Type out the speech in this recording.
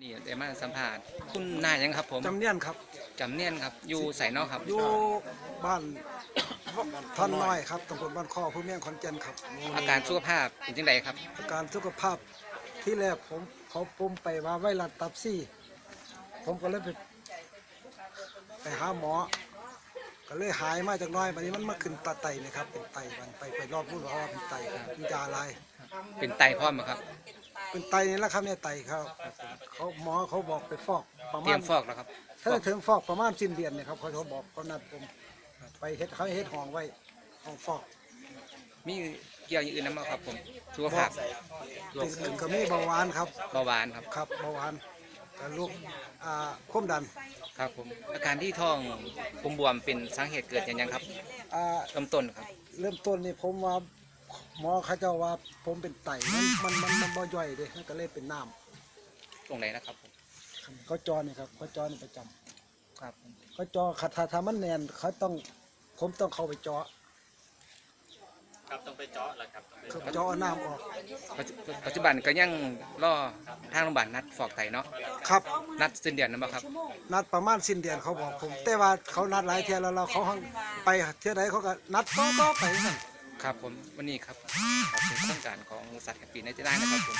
นี่ได้มาสัมภาษณ์คุณนายยังครับผม จำเนียนครับจำเนียนครับอยู่ใส่นอกครับ อยู่บ้านท่อนน้อยครับตำบลบ้านข้อผู้เมียงขอนแก่นครับ อาการสุขภาพเป็นจังไดครับ อาการสุขภาพที่แรกผมไปว่าไวรัสตับซี่ผมก็เลยไปหาหมอก็เลยหายมาจากน้อยวันนี้มันมาขึ้นตาไตนะครับเป็นไตมันไปรอบรู้ว่าเป็นไตเป็นยาอะไร เป็นไตพร้อมบ่ครับ เป็นไตนี่แหละครับเนี่ยไตครับเขาหมอเขาบอกไปฟอกประ เตรี มาย ณ มฟอกแล้วครับ ถ้าถึงฟอกประมาณสิ้นเดือนเนี่ยครับเขาบอกเขานัดผมไปเขาเฮ็ดห้องไว้ห้องฟอก มีเกี่ยวอย่างอื่นนำบ่ครับผมสุขภาพโร เป็ คน ขึ้นก็มีเบาหวานครับ เบาหวานครับ ครับเบาหวานกับลูกความดัน ครับผมอาการที่ท้องบวมๆเป็นสาเหตุเกิดจากหยังครับ อ่า เริ่มต้นครับ เริ่มต้นนี่ผมว่าหมอเขาเจ้าว่าผมเป็นไตมันบ่ย่อยเด้มันก็เลยเป็นน้ ตรงไหนนะครับผม ำเขาจอนี่ครับเขาจอนี่ประจำ ครับ เขาจอถ้ามันแน่นเขาต้องผมต้องเข้าไปเจาะ ครับต้องไปเจาะแหละครับต้องไป เจาะเอาน้ำออก ปัจจุบันก็ยังรอทางโรงพยาบาลนัดฟอกไตเนาะ ครับ นัดสิ้นเดือนนำบ่ครับ นัดประมาณสิ้นเดือนเขาบอกผม แต่ว่าเขานัดหลายเที่ยแล้วเขาไปเที่ยใดเขาก็นัดก็ไปนั่น ครับผมวันนี้ครับขอบคุณโครงการของสัตว์แห่งปีในจะได้นะครับผม